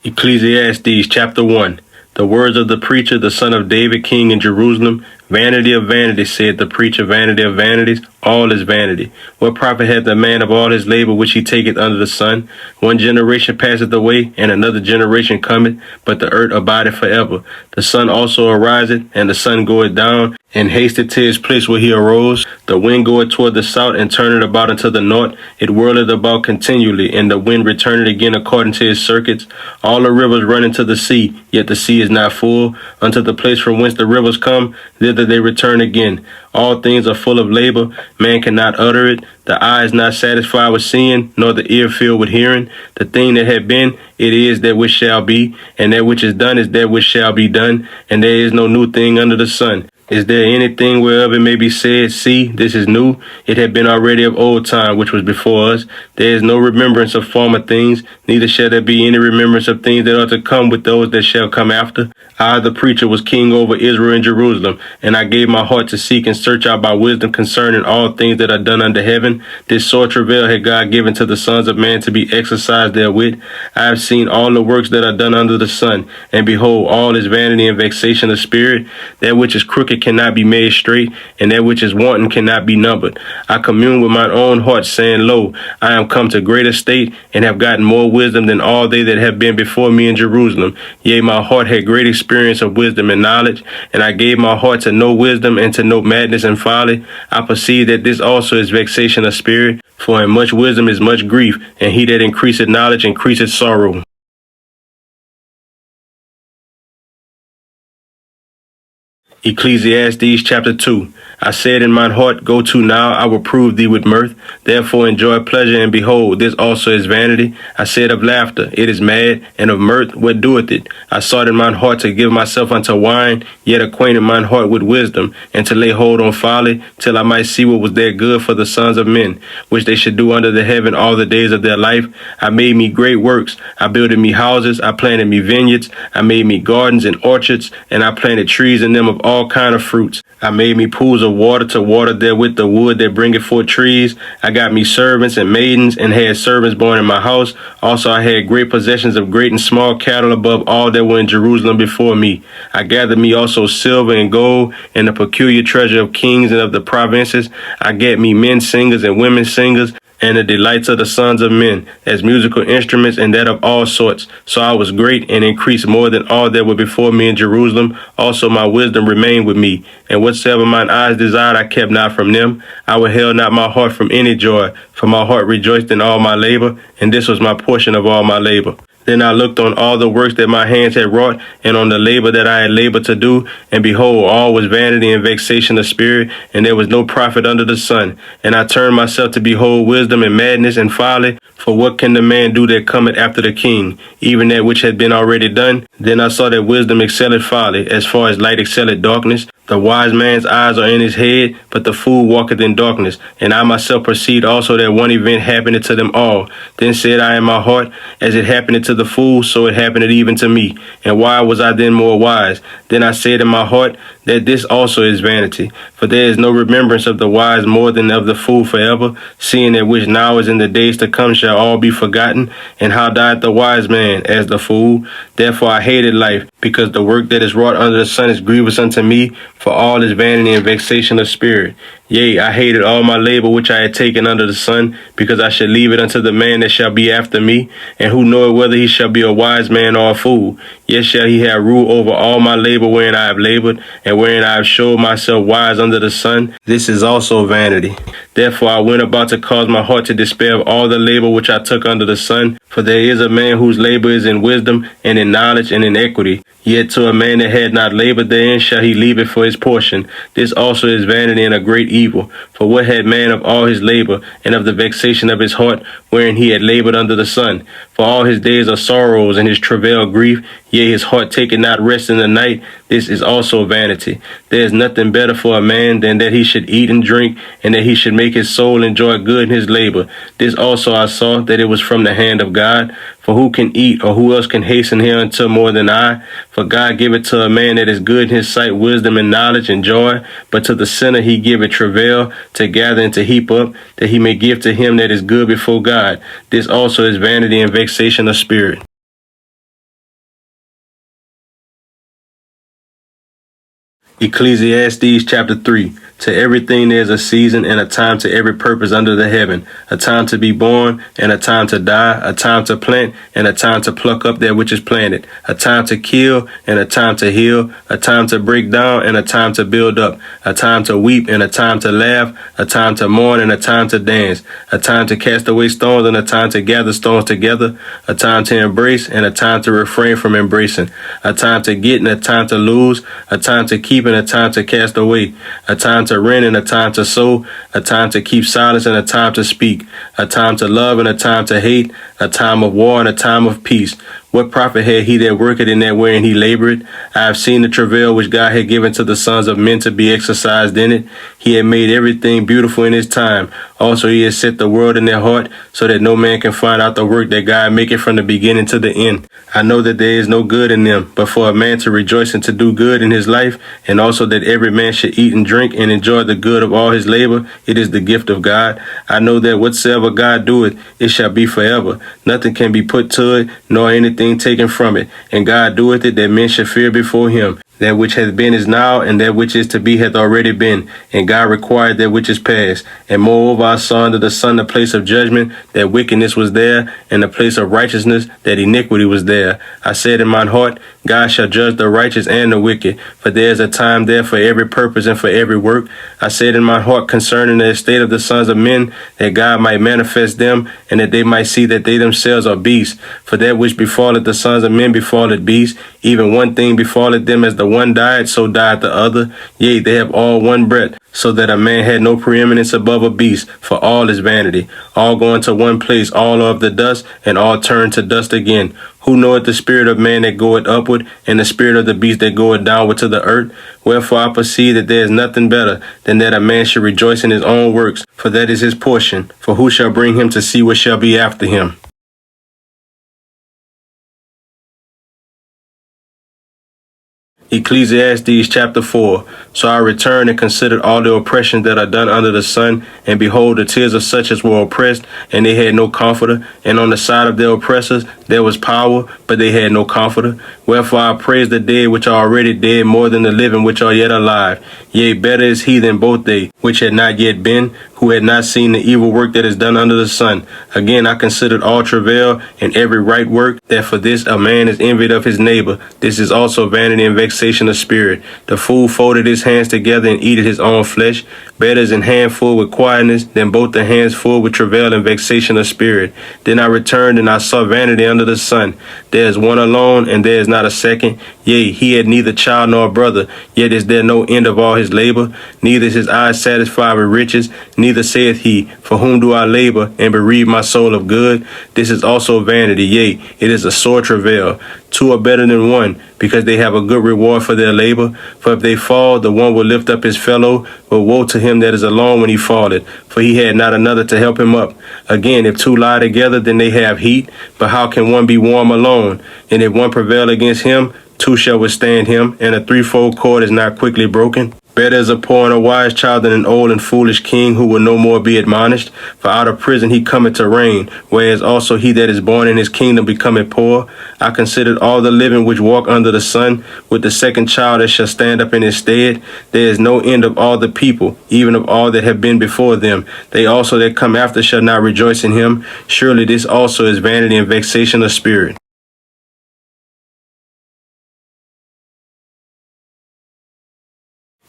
Ecclesiastes chapter 1. The words of the preacher, the son of David, king in Jerusalem. Vanity of vanities, said the preacher, vanity of vanities, all is vanity. What profit hath the man of all his labor which he taketh under the sun? One generation passeth away, and another generation cometh, but the earth abideth forever. The sun also ariseth, and the sun goeth down, and hasteth to his place where he arose. The wind goeth toward the south, and turneth about unto the north. It whirleth about continually, and the wind returneth again according to his circuits. All the rivers run into the sea, yet the sea is not full. Unto the place from whence the rivers come, thither they return again. All things are full of labor, man cannot utter it. The eye is not satisfied with seeing, nor the ear filled with hearing. The thing that had been, it is that which shall be, and that which is done is that which shall be done, and there is no new thing under the sun. Is there anything whereof it may be said, see, this is new? It had been already of old time, which was before us. There is no remembrance of former things, neither shall there be any remembrance of things that are to come with those that shall come after. I, the preacher, was king over Israel and Jerusalem, and I gave my heart to seek and search out by wisdom concerning all things that are done under heaven. This sore travail had God given to the sons of man to be exercised therewith. I have seen all the works that are done under the sun, and behold, all is vanity and vexation of spirit. That which is crooked cannot be made straight, and that which is wanton cannot be numbered. I commune with mine own heart, saying, Lo, I am come to great estate, and have gotten more wisdom than all they that have been before me in Jerusalem. Yea, my heart had great experience of wisdom and knowledge, and I gave my heart to know wisdom and to know madness and folly. I perceive that this also is vexation of spirit, for in much wisdom is much grief, and he that increaseth knowledge increaseth sorrow. Ecclesiastes chapter 2. I said in mine heart, Go to now, I will prove thee with mirth. Therefore enjoy pleasure, and behold, this also is vanity. I said of laughter, it is mad, and of mirth, what doeth it? I sought in mine heart to give myself unto wine, yet acquainted mine heart with wisdom, and to lay hold on folly, till I might see what was there good for the sons of men, which they should do under the heaven all the days of their life. I made me great works. I builded me houses. I planted me vineyards. I made me gardens and orchards, and I planted trees in them of all kind of fruits. I made me pools of water to water therewith the wood that bringeth forth trees. I got me servants and maidens, and had servants born in my house. Also I had great possessions of great and small cattle above all that were in Jerusalem before me. I gathered me also silver and gold, and the peculiar treasure of kings and of the provinces. I gat me men singers and women singers, and the delights of the sons of men, as musical instruments, and that of all sorts. So I was great, and increased more than all that were before me in Jerusalem. Also my wisdom remained with me, and whatsoever mine eyes desired I kept not from them. I withheld not my heart from any joy, for my heart rejoiced in all my labor, and this was my portion of all my labor. Then I looked on all the works that my hands had wrought, and on the labor that I had labored to do, and behold, all was vanity and vexation of spirit, and there was no profit under the sun. And I turned myself to behold wisdom and madness and folly. For what can the man do that cometh after the king, even that which had been already done? Then I saw that wisdom excelleth folly, as far as light excelleth darkness. The wise man's eyes are in his head, but the fool walketh in darkness. And I myself perceived also that one event happened to them all. Then said I in my heart, As it happened to the fool, so it happened even to me. And why was I then more wise? Then I said in my heart, that this also is vanity. For there is no remembrance of the wise more than of the fool forever, seeing that which now is in the days to come shall all be forgotten. And how died the wise man? As the fool. Therefore I hated life, because the work that is wrought under the sun is grievous unto me, for all is vanity and vexation of spirit. Yea, I hated all my labor which I had taken under the sun, because I should leave it unto the man that shall be after me, and who knoweth whether he shall be a wise man or a fool. Yet shall he have rule over all my labor wherein I have labored, and wherein I have showed myself wise under the sun. This is also vanity. Therefore I went about to cause my heart to despair of all the labor which I took under the sun. For there is a man whose labor is in wisdom, and in knowledge, and in equity. Yet to a man that had not labored therein shall he leave it for his portion. This also is vanity and a great evil. For what had man of all his labor, and of the vexation of his heart, wherein he had labored under the sun? For all his days are sorrows, and his travail grief. Yea, his heart taketh not rest in the night. This is also vanity. There is nothing better for a man than that he should eat and drink, and that he should make his soul enjoy good in his labor. This also I saw, that it was from the hand of God. For who can eat, or who else can hasten hereunto more than I? For God giveth to a man that is good in his sight wisdom and knowledge and joy, but to the sinner he giveth travail, to gather and to heap up, that he may give to him that is good before God. This also is vanity and vexation of spirit. Ecclesiastes chapter 3. To everything there is a season and a time to every purpose under the heaven, a time to be born and a time to die, a time to plant and a time to pluck up that which is planted, a time to kill and a time to heal, a time to break down and a time to build up, a time to weep and a time to laugh, a time to mourn and a time to dance, a time to cast away stones and a time to gather stones together, a time to embrace and a time to refrain from embracing, a time to get and a time to lose, a time to keep and a time to cast away, a time to rent and a time to sow, a time to keep silence and a time to speak, a time to love and a time to hate, a time of war and a time of peace. What profit had he that worketh in that wherein he laboureth? I have seen the travail which God had given to the sons of men to be exercised in it. He had made everything beautiful in his time. Also he has set the world in their heart, so that no man can find out the work that God maketh from the beginning to the end. I know that there is no good in them, but for a man to rejoice and to do good in his life, and also that every man should eat and drink and enjoy the good of all his labor, it is the gift of God. I know that whatsoever God doeth, it shall be forever. Nothing can be put to it, nor anything taken from it. And God doeth it that men should fear before him. That which hath been is now, and that which is to be hath already been. And God required that which is past. And moreover I saw under the sun the place of judgment, that wickedness was there, and the place of righteousness, that iniquity was there. I said in mine heart, God shall judge the righteous and the wicked, for there is a time there for every purpose and for every work. I said in my heart concerning the estate of the sons of men, that God might manifest them, and that they might see that they themselves are beasts. For that which befalleth the sons of men befalleth beasts, even one thing befalleth them as the one died, so died the other. Yea, they have all one breath, so that a man had no preeminence above a beast, for all is vanity. All go into one place, all are of the dust, and all turn to dust again. Who knoweth the spirit of man that goeth upward, and the spirit of the beast that goeth downward to the earth? Wherefore I perceive that there is nothing better than that a man should rejoice in his own works, for that is his portion. For who shall bring him to see what shall be after him? Ecclesiastes chapter 4. So I returned and considered all the oppressions that are done under the sun, and behold, the tears of such as were oppressed, and they had no comforter. And on the side of their oppressors there was power, but they had no comforter. Wherefore I praise the dead which are already dead more than the living which are yet alive. Yea, better is he than both they which had not yet been, who had not seen the evil work that is done under the sun. Again I considered all travail and every right work, that for this a man is envied of his neighbor. This is also vanity and vexation of spirit. The fool folded his hands together and eateth his own flesh. Better is an hand full with quietness than both the hands full with travail and vexation of spirit. Then I returned and I saw vanity under the sun. There is one alone, and there is not a second. Yea, he had neither child nor brother, yet is there no end of all his labor. Neither is his eyes satisfied with riches, neither saith he, for whom do I labor, and bereave my soul of good? This is also vanity, yea, it is a sore travail. Two are better than one, because they have a good reward for their labor. For if they fall, the one will lift up his fellow, but woe to him that is alone when he falleth, for he had not another to help him up. Again, if two lie together, then they have heat, but how can one be warm alone? And if one prevail against him, two shall withstand him, and a threefold cord is not quickly broken. Better is a poor and a wise child than an old and foolish king who will no more be admonished. For out of prison he cometh to reign, whereas also he that is born in his kingdom becometh poor. I considered all the living which walk under the sun, with the second child that shall stand up in his stead. There is no end of all the people, even of all that have been before them. They also that come after shall not rejoice in him. Surely this also is vanity and vexation of spirit.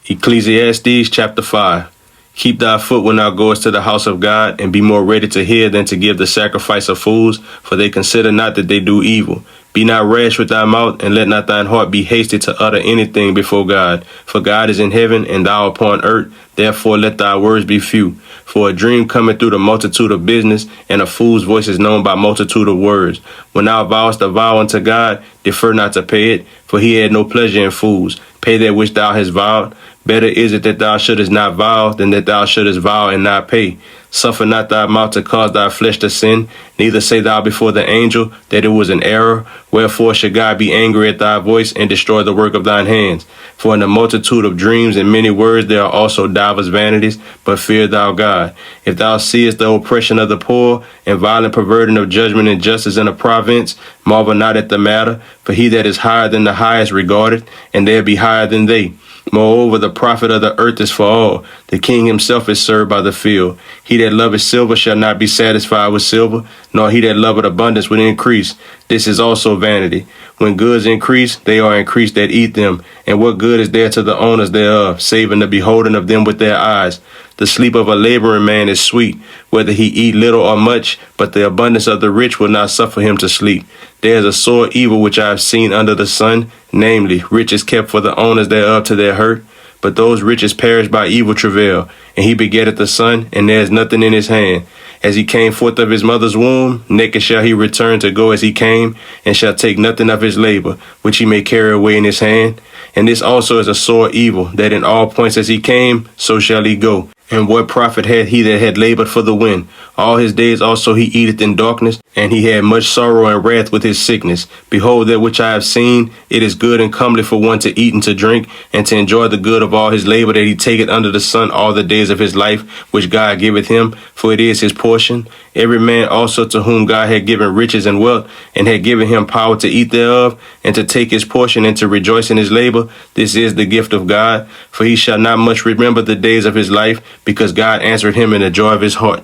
Ecclesiastes chapter 5. Keep thy foot when thou goest to the house of God, and be more ready to hear than to give the sacrifice of fools, for they consider not that they do evil. Be not rash with thy mouth, and let not thine heart be hasty to utter anything before God. For God is in heaven, and thou upon earth. Therefore let thy words be few. For a dream cometh through the multitude of business, and a fool's voice is known by multitude of words. When thou vowest a vow unto God, defer not to pay it, for he had no pleasure in fools. Pay that which thou hast vowed. Better is it that thou shouldest not vow than that thou shouldest vow and not pay. Suffer not thy mouth to cause thy flesh to sin, neither say thou before the angel that it was an error. Wherefore should God be angry at thy voice and destroy the work of thine hands? For in the multitude of dreams and many words there are also divers vanities, but fear thou God. If thou seest the oppression of the poor, and violent perverting of judgment and justice in a province, marvel not at the matter, for he that is higher than the highest regardeth, and there be higher than they. Moreover, the profit of the earth is for all. The king himself is served by the field. He that loveth silver shall not be satisfied with silver, nor he that loveth abundance with increase. This is also vanity. When goods increase, they are increased that eat them. And what good is there to the owners thereof, saving the beholding of them with their eyes? The sleep of a laboring man is sweet, whether he eat little or much, but the abundance of the rich will not suffer him to sleep. There is a sore evil which I have seen under the sun, namely, riches kept for the owners thereof to their hurt. But those riches perish by evil travail, and he begetteth a son, and there is nothing in his hand. As he came forth of his mother's womb, naked shall he return to go as he came, and shall take nothing of his labor, which he may carry away in his hand. And this also is a sore evil, that in all points as he came, so shall he go. And what profit had he that had labored for the wind? All his days also he eateth in darkness, and he had much sorrow and wrath with his sickness. Behold, that which I have seen, it is good and comely for one to eat and to drink, and to enjoy the good of all his labor that he taketh under the sun all the days of his life, which God giveth him, for it is his portion. Every man also to whom God had given riches and wealth, and had given him power to eat thereof, and to take his portion, and to rejoice in his labor, this is the gift of God. For he shall not much remember the days of his life, because God answered him in the joy of his heart.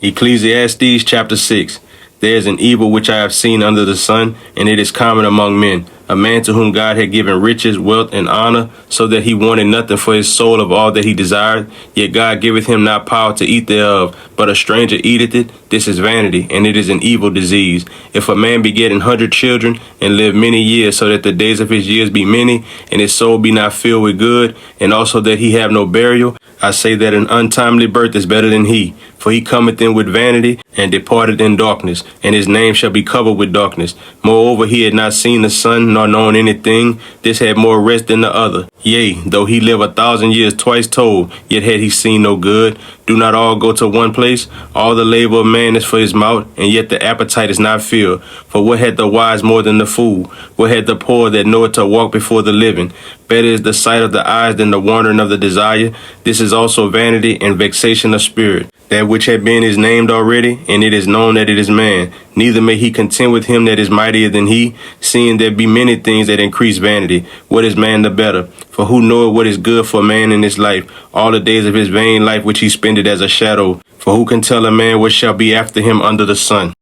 Ecclesiastes chapter 6. There is an evil which I have seen under the sun, and it is common among men. A man to whom God had given riches, wealth, and honor, so that he wanted nothing for his soul of all that he desired. Yet God giveth him not power to eat thereof, but a stranger eateth it. This is vanity, and it is an evil disease. If a man beget 100 children, and live many years, so that the days of his years be many, and his soul be not filled with good, and also that he have no burial, I say that an untimely birth is better than he. For he cometh in with vanity, and departed in darkness, and his name shall be covered with darkness. Moreover, he had not seen the sun, nor known anything. This had more rest than the other. Yea, though he live 1,000 years twice told, yet had he seen no good. Do not all go to one place? All the labor of man is for his mouth, and yet the appetite is not filled. For what had the wise more than the fool? What had the poor that knoweth to walk before the living? Better is the sight of the eyes than the wandering of the desire. This is also vanity and vexation of spirit. That which had been is named already, and it is known that it is man. Neither may he contend with him that is mightier than he, seeing there be many things that increase vanity. What is man the better? For who knoweth what is good for a man in his life, all the days of his vain life which he spendeth as a shadow? For who can tell a man what shall be after him under the sun?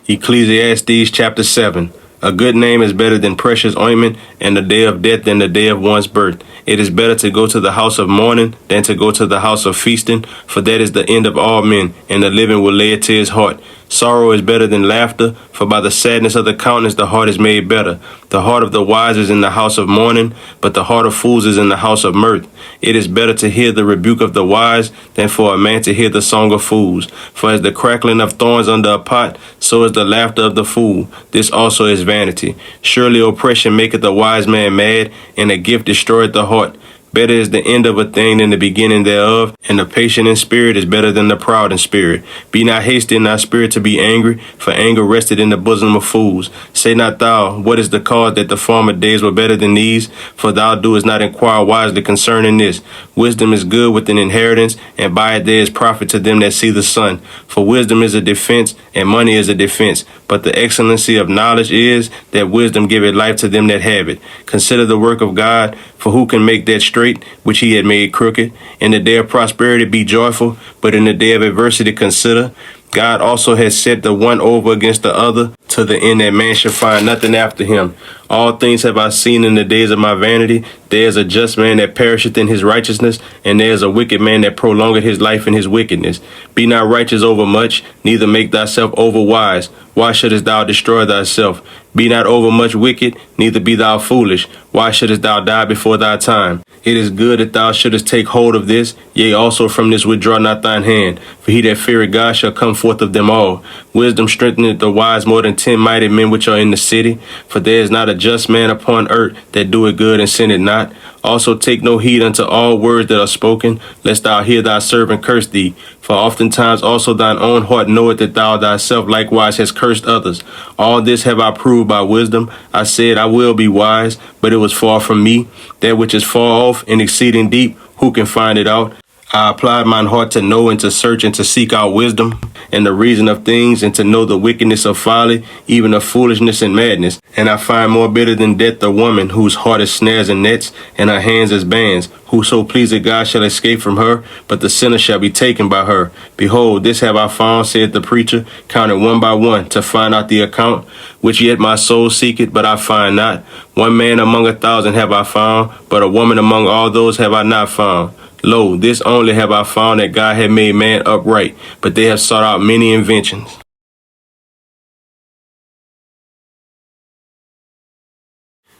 Ecclesiastes chapter 7. A good name is better than precious ointment, and the day of death than the day of one's birth. It is better to go to the house of mourning than to go to the house of feasting, for that is the end of all men, and the living will lay it to his heart. Sorrow is better than laughter, for by the sadness of the countenance the heart is made better. The heart of the wise is in the house of mourning, but the heart of fools is in the house of mirth. It is better to hear the rebuke of the wise than for a man to hear the song of fools. For as the crackling of thorns under a pot, so is the laughter of the fool. This also is vanity. Surely oppression maketh a wise man mad, and a gift destroyeth the heart. Better is the end of a thing than the beginning thereof, and the patient in spirit is better than the proud in spirit. Be not hasty in thy spirit to be angry, for anger rested in the bosom of fools. Say not thou, what is the cause that the former days were better than these? For thou doest not inquire wisely concerning this. Wisdom is good with an inheritance, and by it there is profit to them that see the sun. For wisdom is a defense, and money is a defense. But the excellency of knowledge is that wisdom giveth life to them that have it. Consider the work of God, for who can make that straight which he had made crooked? In the day of prosperity be joyful, but in the day of adversity consider. God also has set the one over against the other, to the end that man shall find nothing after him. All things have I seen in the days of my vanity. There is a just man that perisheth in his righteousness, and there is a wicked man that prolongeth his life in his wickedness. Be not righteous over much, neither make thyself over wise. Why shouldest thou destroy thyself? Be not over much wicked, neither be thou foolish. Why shouldest thou die before thy time? It is good that thou shouldest take hold of this, yea, also from this withdraw not thine hand. For he that feareth God shall come forth of them all. Wisdom strengtheneth the wise more than 10 mighty men which are in the city. For there is not a just man upon earth that doeth good and sinneth not. Also take no heed unto all words that are spoken, lest thou hear thy servant curse thee. For oftentimes also thine own heart knoweth that thou thyself likewise hast cursed others. All this have I proved by wisdom. I said, I will be wise, but it was far from me. That which is far off and exceeding deep, who can find it out? I applied mine heart to know and to search and to seek out wisdom and the reason of things and to know the wickedness of folly, even of foolishness and madness. And I find more bitter than death the woman whose heart is snares and nets and her hands as bands. Whoso pleaseth God shall escape from her, but the sinner shall be taken by her. Behold, this have I found, said the preacher, counted one by one to find out the account, which yet my soul seeketh, but I find not. One man among 1,000 have I found, but a woman among all those have I not found. Lo, this only have I found, that God had made man upright, but they have sought out many inventions.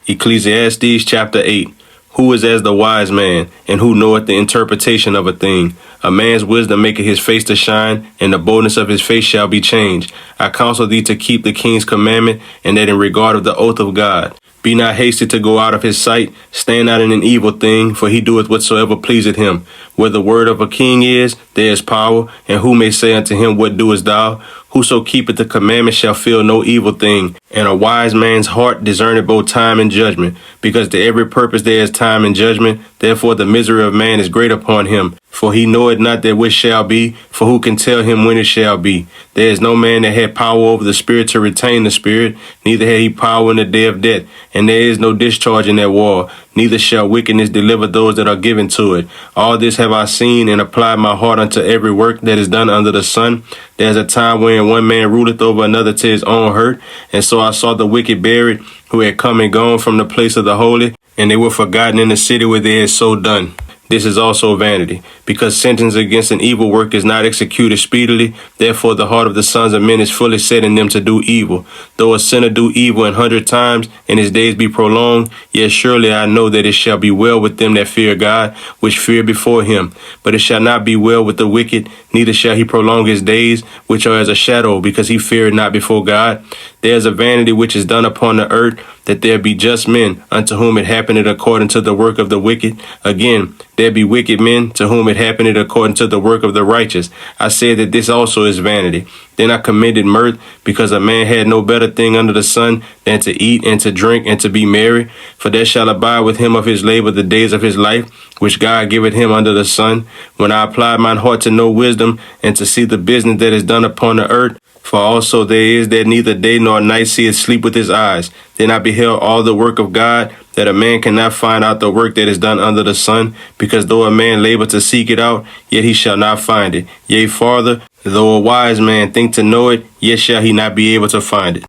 Ecclesiastes chapter 8. Who is as the wise man, and who knoweth the interpretation of a thing? A man's wisdom maketh his face to shine, and the boldness of his face shall be changed. I counsel thee to keep the king's commandment, and that in regard of the oath of God. Be not hasty to go out of his sight, stand not in an evil thing, for he doeth whatsoever pleaseth him. Where the word of a king is, there is power, and who may say unto him, What doest thou? Whoso keepeth the commandment shall feel no evil thing. And a wise man's heart discerneth both time and judgment, because to every purpose there is time and judgment. Therefore the misery of man is great upon him. For he knoweth not that which shall be, for who can tell him when it shall be? There is no man that had power over the spirit to retain the spirit, neither had he power in the day of death. And there is no discharge in that war, neither shall wickedness deliver those that are given to it. All this have I seen, and applied my heart unto every work that is done under the sun. There is a time when one man ruleth over another to his own hurt, and so I saw the wicked buried, who had come and gone from the place of the holy, and they were forgotten in the city where they had so done. This is also vanity, because sentence against an evil work is not executed speedily. Therefore the heart of the sons of men is fully set in them to do evil. Though a sinner do evil 100 times, and his days be prolonged, yet surely I know that it shall be well with them that fear God, which fear before him. But it shall not be well with the wicked, neither shall he prolong his days, which are as a shadow, because he feareth not before God. There is a vanity which is done upon the earth, that there be just men, unto whom it happeneth according to the work of the wicked. Again, there be wicked men, to whom it happeneth according to the work of the righteous. I said that this also is vanity. Then I commended mirth, because a man had no better thing under the sun than to eat and to drink and to be merry. For there shall abide with him of his labor the days of his life, which God giveth him under the sun. When I applied mine heart to know wisdom, and to see the business that is done upon the earth, for also there is that neither day nor night seeth sleep with his eyes. Then I beheld all the work of God, that a man cannot find out the work that is done under the sun, because though a man labor to seek it out, yet he shall not find it. Yea, farther, though a wise man think to know it, yet shall he not be able to find it.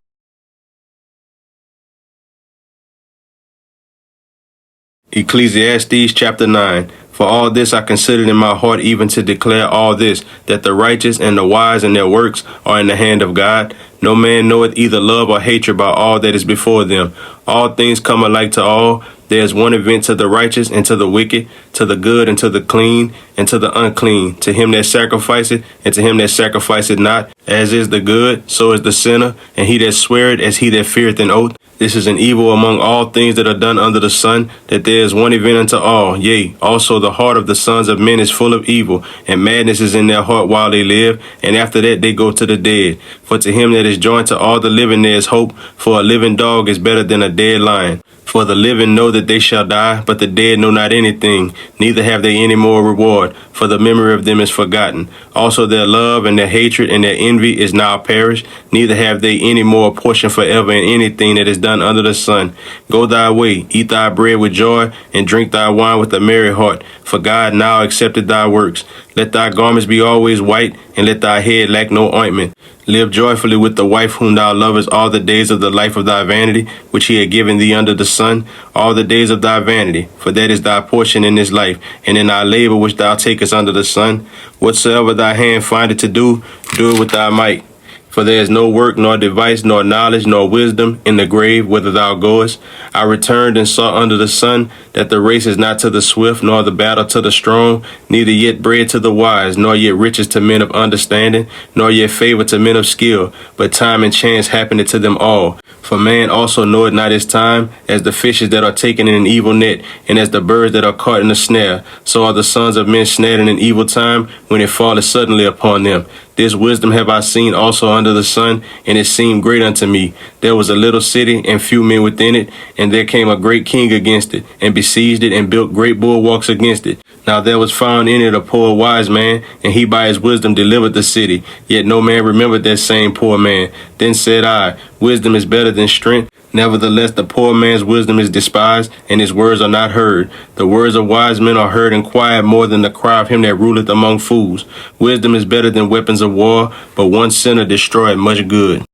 Ecclesiastes chapter 9. For all this I considered in my heart, even to declare all this, that the righteous and the wise in their works are in the hand of God. No man knoweth either love or hatred by all that is before them. All things come alike to all. There is one event to the righteous and to the wicked, to the good and to the clean and to the unclean, to him that sacrificeth and to him that sacrificeth not. As is the good, so is the sinner, and he that sweareth as he that feareth an oath. This is an evil among all things that are done under the sun, that there is one event unto all. Yea, also the heart of the sons of men is full of evil, and madness is in their heart while they live, and after that they go to the dead. For to him that is joined to all the living there is hope, for a living dog is better than a dead lion. For the living know that they shall die, but the dead know not anything, neither have they any more reward, for the memory of them is forgotten. Also their love and their hatred and their envy is now perished, neither have they any more portion forever in anything that is done under the sun. Go thy way, eat thy bread with joy, and drink thy wine with a merry heart, for God now accepted thy works. Let thy garments be always white, and let thy head lack no ointment. Live joyfully with the wife whom thou lovest all the days of the life of thy vanity, which he had given thee under the sun, all the days of thy vanity, for that is thy portion in this life, and in thy labor which thou takest under the sun. Whatsoever thy hand findeth to do, do it with thy might. For there is no work, nor device, nor knowledge, nor wisdom in the grave whither thou goest. I returned and saw under the sun that the race is not to the swift, nor the battle to the strong, neither yet bread to the wise, nor yet riches to men of understanding, nor yet favor to men of skill, but time and chance happeneth to them all. For man also knoweth not his time, as the fishes that are taken in an evil net, and as the birds that are caught in a snare. So are the sons of men snared in an evil time, when it falleth suddenly upon them. This wisdom have I seen also under the sun, and it seemed great unto me. There was a little city, and few men within it, and there came a great king against it, and besieged it, and built great bulwarks against it. Now there was found in it a poor wise man, and he by his wisdom delivered the city. Yet no man remembered that same poor man. Then said I, wisdom is better than strength. Nevertheless, the poor man's wisdom is despised, and his words are not heard. The words of wise men are heard in quiet more than the cry of him that ruleth among fools. Wisdom is better than weapons of war, but one sinner destroyeth much good.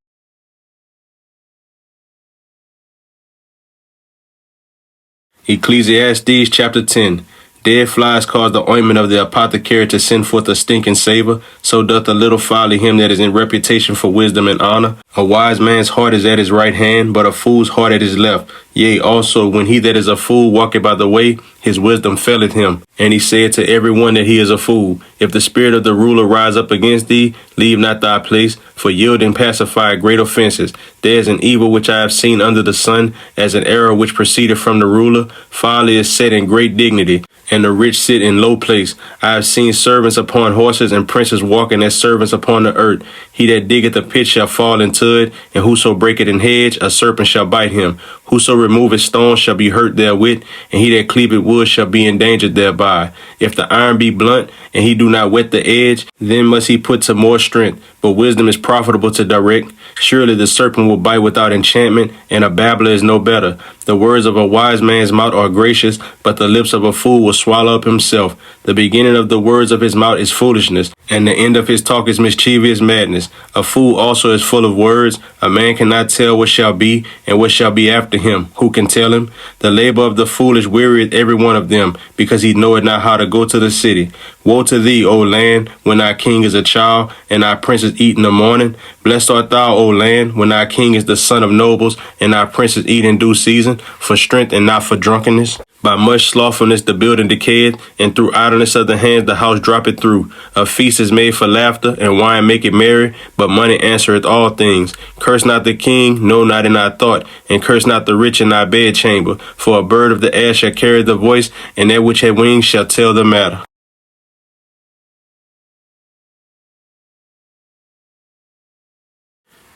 Ecclesiastes chapter 10. Dead flies cause the ointment of the apothecary to send forth a stinking savor. So doth a little folly him that is in reputation for wisdom and honor. A wise man's heart is at his right hand, but a fool's heart at his left. Yea, also, when he that is a fool walketh by the way, his wisdom faileth him. And he said to every one that he is a fool, if the spirit of the ruler rise up against thee, leave not thy place, for yielding pacify great offenses. There is an evil which I have seen under the sun, as an error which proceeded from the ruler. Folly is set in great dignity, and the rich sit in low place. I have seen servants upon horses, and princes walking as servants upon the earth. He that diggeth a pit shall fall into it, and whoso breaketh an hedge, a serpent shall bite him. Whoso removeth stones shall be hurt therewith, and he that cleaveth wood shall be endangered thereby. If the iron be blunt, and he do not whet the edge, then must he put to more strength. But wisdom is profitable to direct. Surely the serpent will bite without enchantment, and a babbler is no better. The words of a wise man's mouth are gracious, but the lips of a fool will swallow up himself. The beginning of the words of his mouth is foolishness, and the end of his talk is mischievous madness. A fool also is full of words. A man cannot tell what shall be, and what shall be after him. Who can tell him? The labor of the foolish wearieth every one of them, because he knoweth not how to go to the city. Woe to thee, O land, when thy king is a child, and thy princes eat in the morning. Blessed art thou, O land, when thy king is the son of nobles, and thy princes eat in due season, for strength and not for drunkenness. By much slothfulness the building decayeth, and through idleness of the hands the house droppeth through. A feast is made for laughter, and wine maketh merry, but money answereth all things. Curse not the king, no, not in thy thought, and curse not the rich in thy bedchamber. For a bird of the air shall carry the voice, and that which hath wings shall tell the matter.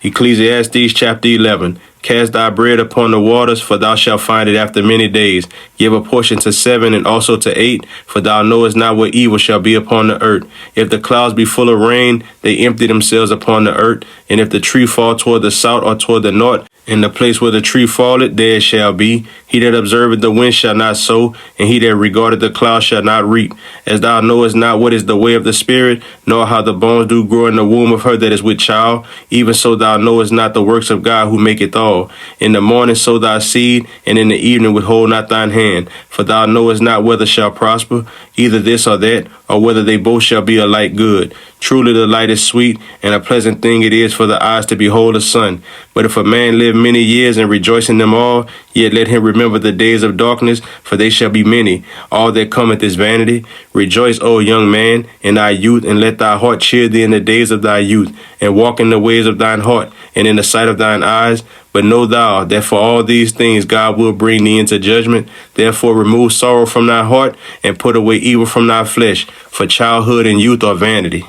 Ecclesiastes chapter 11. Cast thy bread upon the waters, for thou shalt find it after many days. Give a portion to 7 and also to 8, for thou knowest not what evil shall be upon the earth. If the clouds be full of rain, they empty themselves upon the earth. And if the tree fall toward the south or toward the north, in the place where the tree falleth, there it shall be. He that observeth the wind shall not sow, and he that regardeth the clouds shall not reap. As thou knowest not what is the way of the spirit, nor how the bones do grow in the womb of her that is with child, even so thou knowest not the works of God who maketh all. In the morning sow thy seed, and in the evening withhold not thine hand. For thou knowest not whether shall prosper, either this or that, or whether they both shall be alike good. Truly the light is sweet, and a pleasant thing it is for the eyes to behold the sun. But if a man live many years and rejoice in them all, yet let him remember the days of darkness, for they shall be many. All that cometh is vanity. Rejoice, O young man, in thy youth, and let thy heart cheer thee in the days of thy youth, and walk in the ways of thine heart, and in the sight of thine eyes. But know thou that for all these things God will bring thee into judgment. Therefore remove sorrow from thy heart, and put away evil from thy flesh, for childhood and youth are vanity.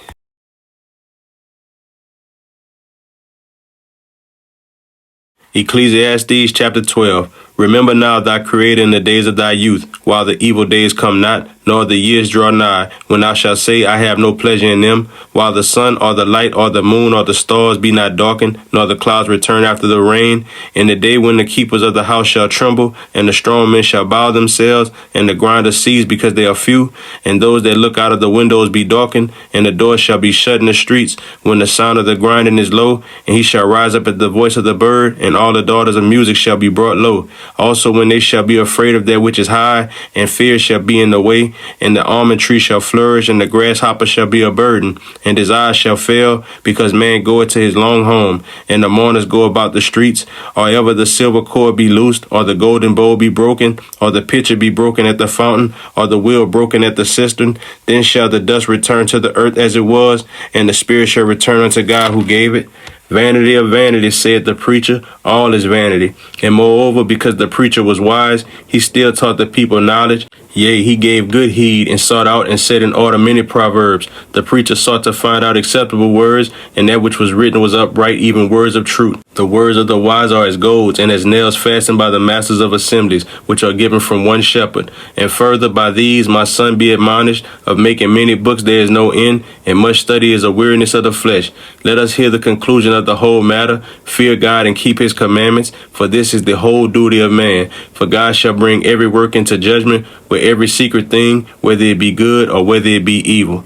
Ecclesiastes chapter 12. Remember now thy Creator in the days of thy youth, while the evil days come not, nor the years draw nigh, when thou shalt say, I have no pleasure in them, while the sun or the light or the moon or the stars be not darkened, nor the clouds return after the rain, in the day when the keepers of the house shall tremble, and the strong men shall bow themselves, and the grinders cease because they are few, and those that look out of the windows be darkened, and the doors shall be shut in the streets, when the sound of the grinding is low, and he shall rise up at the voice of the bird, and all the daughters of music shall be brought low. Also when they shall be afraid of that which is high, and fear shall be in the way, and the almond tree shall flourish, and the grasshopper shall be a burden, and his eyes shall fail, because man goeth to his long home, and the mourners go about the streets, or ever the silver cord be loosed, or the golden bowl be broken, or the pitcher be broken at the fountain, or the wheel broken at the cistern, then shall the dust return to the earth as it was, and the spirit shall return unto God who gave it. Vanity of vanity, said the preacher, all is vanity. And moreover, because the preacher was wise, he still taught the people knowledge. Yea, he gave good heed, and sought out and set in order many proverbs. The preacher sought to find out acceptable words, and that which was written was upright, even words of truth. The words of the wise are as gold, and as nails fastened by the masters of assemblies, which are given from one shepherd. And further, by these, my son, be admonished, of making many books there is no end, and much study is a weariness of the flesh. Let us hear the conclusion of the whole matter. Fear God and keep his commandments, for this is the whole duty of man. For God shall bring every work into judgment with every secret thing, whether it be good or whether it be evil.